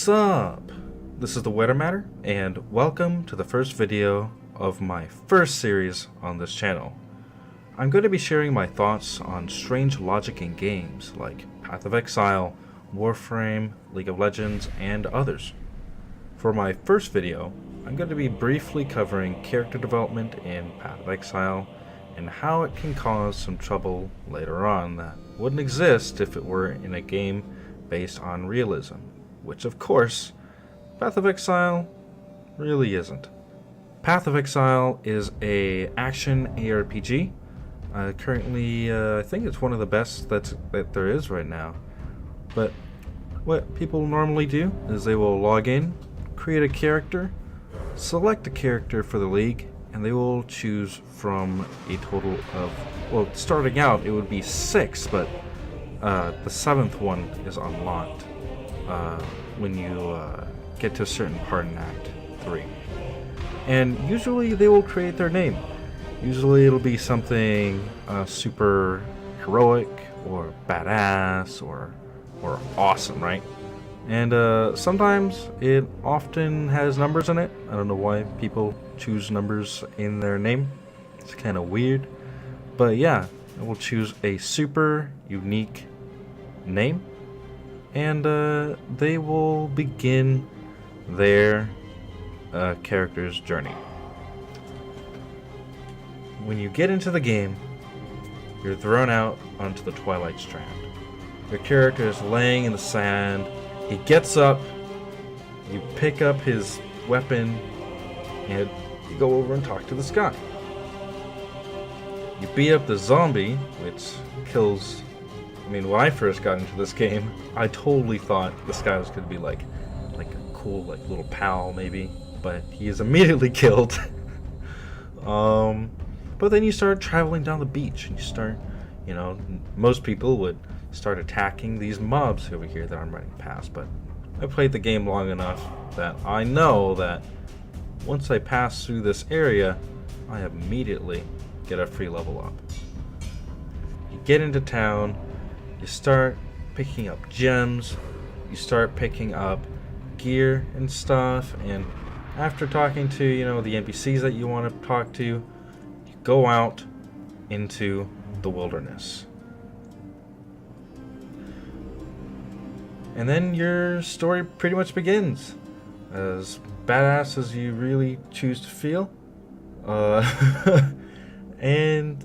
What's up? This is the Weather Matter, and welcome to the first video of my first series on this channel. I'm going to be sharing my thoughts on strange logic in games like Path of Exile, Warframe, League of Legends, and others. For my first video, I'm going to be briefly covering character development in Path of Exile and how it can cause some trouble later on that wouldn't exist if it were in a game based on realism, which of course, Path of Exile really isn't. Path of Exile is a action ARPG. Currently, I think it's one of the best that there is right now. But what people normally do is they will log in, create a character, select a character for the league, and they will choose from a total of, well, starting out it would be 6, but the 7th one is unlocked when you get to a certain part in Act 3. And usually they will create their name. Usually it'll be something super heroic or badass or awesome, right? And sometimes it often has numbers in it. I don't know why people choose numbers in their name. It's kind of weird. But yeah, it will choose a super unique name. And they will begin their character's journey. When you get into the game, you're thrown out onto the Twilight Strand. Your character is laying in the sand. He gets up, you pick up his weapon, and you go over and talk to this guy. You beat up the zombie, which kills... I mean, when I first got into this game, I totally thought this guy was going to be like a cool little pal maybe, but he is immediately killed. But then you start traveling down the beach, and you start, most people would start attacking these mobs over here that I'm running past, but I played the game long enough that I know that once I pass through this area, I immediately get a free level up. You get into town, you start picking up gems, you start picking up gear and stuff, and after talking to, the NPCs that you want to talk to, you go out into the wilderness. And then your story pretty much begins. As badass as you really choose to feel. And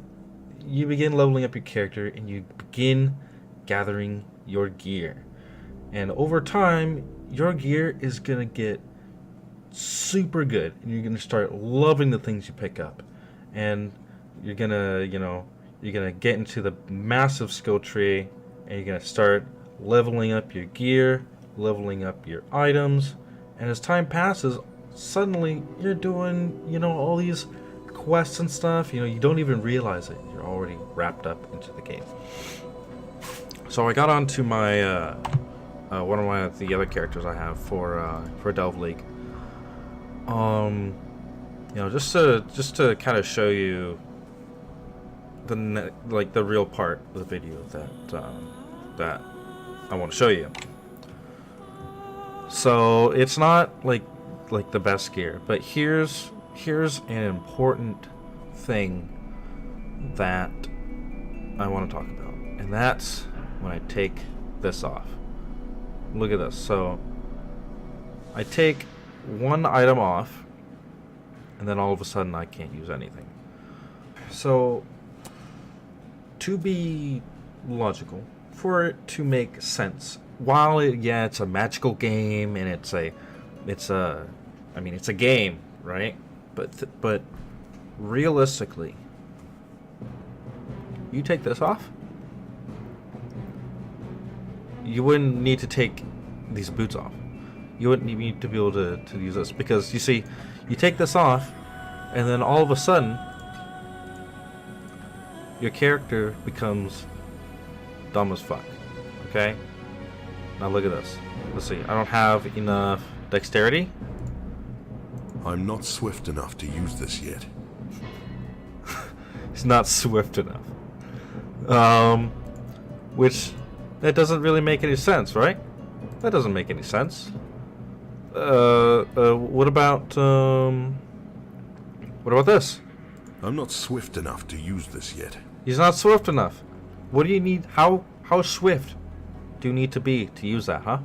you begin leveling up your character, and you begin gathering your gear. And over time, your gear is going to get super good. And you're going to start loving the things you pick up. And you're going to, you're going to get into the massive skill tree, and you're going to start leveling up your gear, leveling up your items, and as time passes, suddenly you're doing, all these quests and stuff, you don't even realize it. You're already wrapped up into the game. So I got onto my, one of the other characters I have for Delve League. Just to kind of show you the real part of the video that I want to show you. So it's not like the best gear, but here's an important thing that I want to talk about, and that's when I take this off. Look at this. So I take one item off, and then all of a sudden I can't use anything. So to be logical, for it to make sense, while it's a magical game and it's a game, right? But realistically, you take this off, you wouldn't need to take these boots off. You wouldn't need to be able to use this, because you see, you take this off, and then all of a sudden, your character becomes dumb as fuck. Okay? Now look at this. Let's see. I don't have enough dexterity. I'm not swift enough to use this yet. He's not swift enough. Which, that doesn't really make any sense, right? That doesn't make any sense. What about this? I'm not swift enough to use this yet. He's not swift enough. What do you need? How swift do you need to be to use that, huh?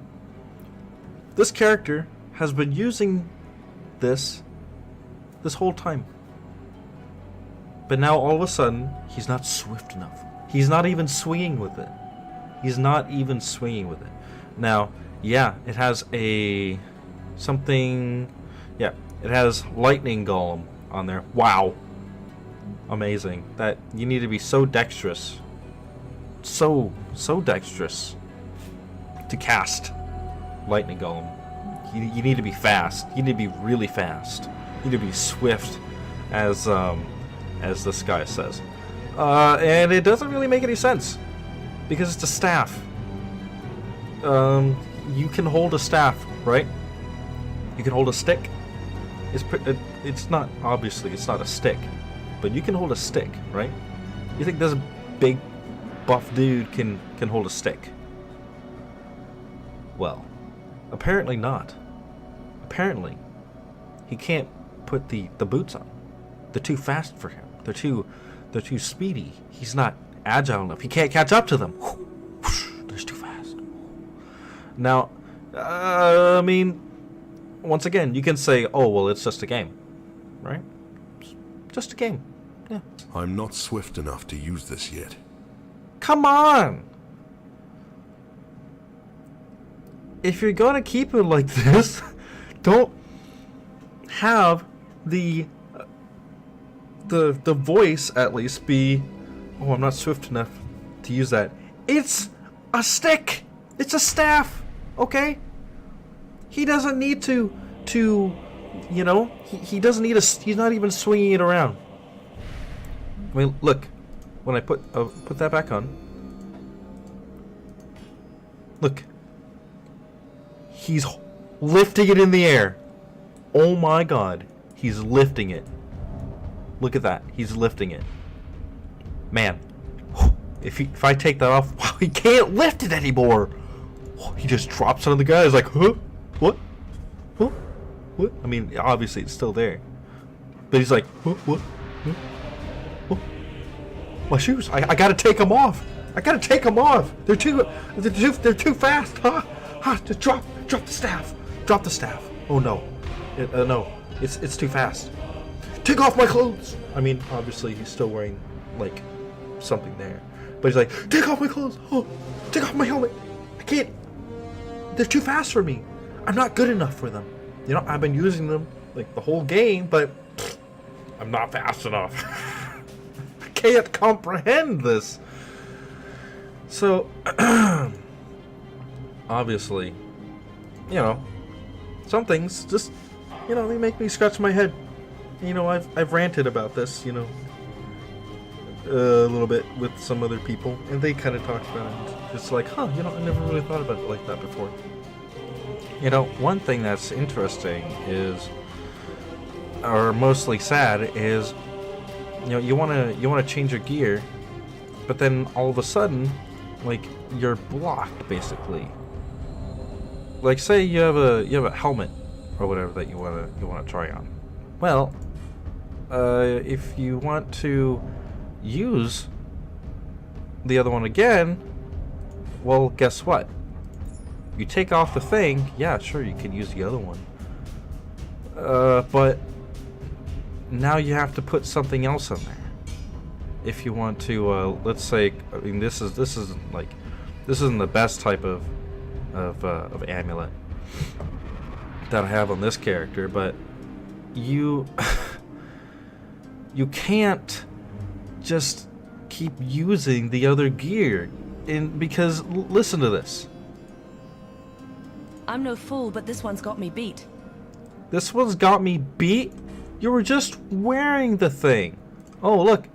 This character has been using this whole time. But now all of a sudden, he's not swift enough. He's not even swinging with it. He's not even swinging with it. Now, yeah, it has a something. Yeah, it has lightning golem on there. Wow, amazing! That you need to be so dexterous, so dexterous to cast lightning golem. You need to be fast. You need to be really fast. You need to be swift, as this guy says. And it doesn't really make any sense because it's a staff. You can hold a staff, right? You can hold a stick. It's not, obviously it's not a stick, but you can hold a stick, right? You think this big buff dude can hold a stick? Well, apparently not. Apparently he can't put the boots on. They're too fast for him. They're too speedy. He's not agile enough. He can't catch up to them. They're too fast. Now, I mean, once again, you can say, oh, well, it's just a game, right? Just a game. Yeah. I'm not swift enough to use this yet. Come on! If you're gonna keep it like this, don't have the voice at least be, oh, I'm not swift enough to use that. It's a stick. It's a staff. Okay. He doesn't need to you know, he doesn't need he's not even swinging it around. I mean, look, when I put that back on, look, he's lifting it in the air. Oh my god, he's lifting it. Look at that, he's lifting it. Man, if I take that off, wow, he can't lift it anymore. He just drops it on the guy. He's like, huh? What? Huh? What? I mean, obviously it's still there, but he's like, huh? What? Huh? Huh? My shoes! I gotta take them off. I gotta take them off. They're too fast. Huh? Huh? Just drop the staff. Drop the staff. Oh no, no, it's too fast. Take off my clothes. I mean, obviously he's still wearing like something there, but he's like, take off my clothes. Oh, take off my helmet. I can't. They're too fast for me. I'm not good enough for them. You know, I've been using them like the whole game, but I'm not fast enough. I can't comprehend this. So, obviously, you know, some things just, you know, they make me scratch my head. You know, I've ranted about this, you know, a little bit with some other people, and they kind of talked about it. It's like, huh, you know, I never really thought about it like that before. You know, one thing that's interesting is, or mostly sad, is, you know, you wanna change your gear, but then all of a sudden, like, you're blocked basically. Like, say you have a helmet or whatever that you wanna try on. Well, if you want to use the other one again, well, guess what? You take off the thing, yeah, sure, you can use the other one. But now you have to put something else on there. If you want to, let's say, I mean, this isn't the best type of amulet that I have on this character, but you can't just keep using the other gear, because listen to this. I'm no fool, but this one's got me beat. This one's got me beat? You were just wearing the thing. Oh look,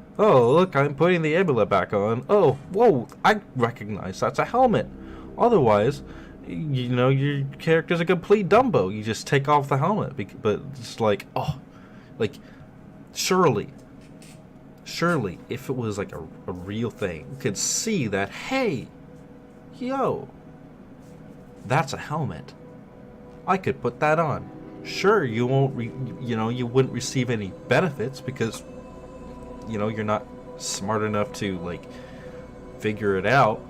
I'm putting the amulet back on. Oh, whoa, I recognize that's a helmet. Otherwise, you know, your character's a complete Dumbo. You just take off the helmet, but it's like, oh, like, surely, if it was like a real thing, you could see that, hey, yo, that's a helmet. I could put that on. Sure, you won't, you wouldn't receive any benefits because, you're not smart enough to, like, figure it out.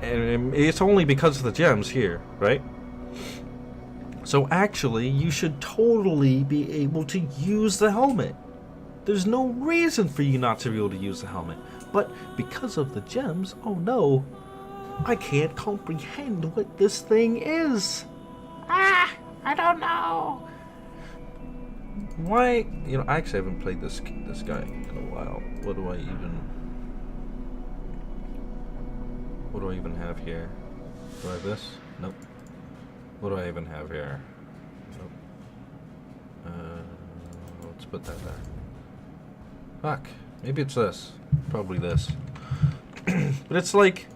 And it's only because of the gems here, right? So actually, you should totally be able to use the helmet. There's no reason for you not to be able to use the helmet. But because of the gems, oh no, I can't comprehend what this thing is. I don't know. Why? I actually haven't played this guy in a while. What do I even have here? Do I have this? Nope. What do I even have here? Nope. Let's put that there. Fuck. Maybe it's this. Probably this. But it's like...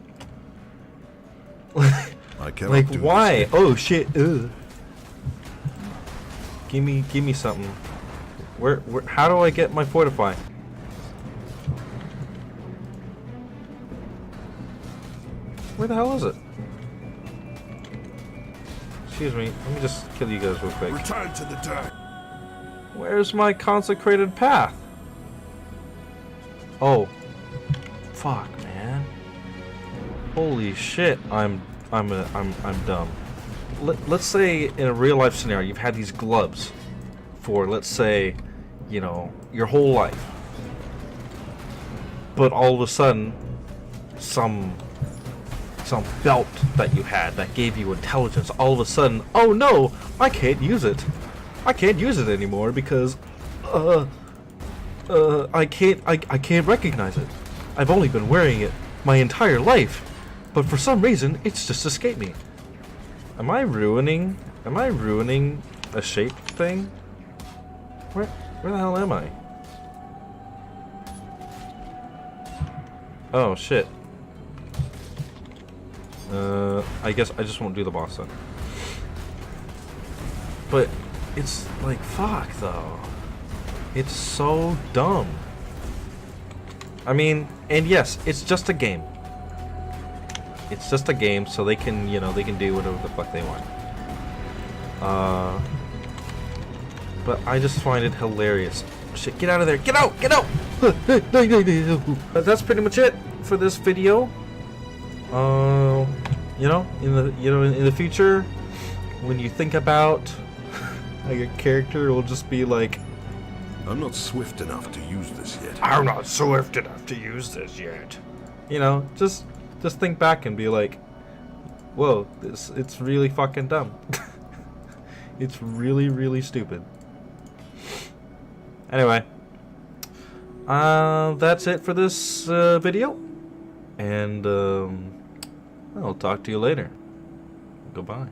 I cannot like, do why? this. Oh, shit. Ugh. Give me something. Where, how do I get my fortify? Where the hell is it? Excuse me, let me just kill you guys real quick. Return to the dirt. Where's my consecrated path? Oh. Fuck, man. Holy shit, I'm dumb. Let's say in a real life scenario you've had these gloves for, let's say, your whole life. But all of a sudden some belt that you had that gave you intelligence, all of a sudden, oh no, I can't use it. I can't use it anymore because I can't recognize it. I've only been wearing it my entire life, but for some reason it's just escaped me. Am I ruining a shape thing? Where the hell am I? Oh shit. I guess I just won't do the boss then. But it's like, fuck though. It's so dumb. I mean, and yes, it's just a game. It's just a game, so they can, they can do whatever the fuck they want. But I just find it hilarious. Shit, get out of there! Get out! Get out! That's pretty much it for this video. In the future, when you think about like a character, it will just be like, I'm not swift enough to use this yet. I'm not swift enough to use this yet. Just think back and be like, whoa, it's really fucking dumb. It's really, really stupid. Anyway, that's it for this video, and I'll talk to you later. Goodbye.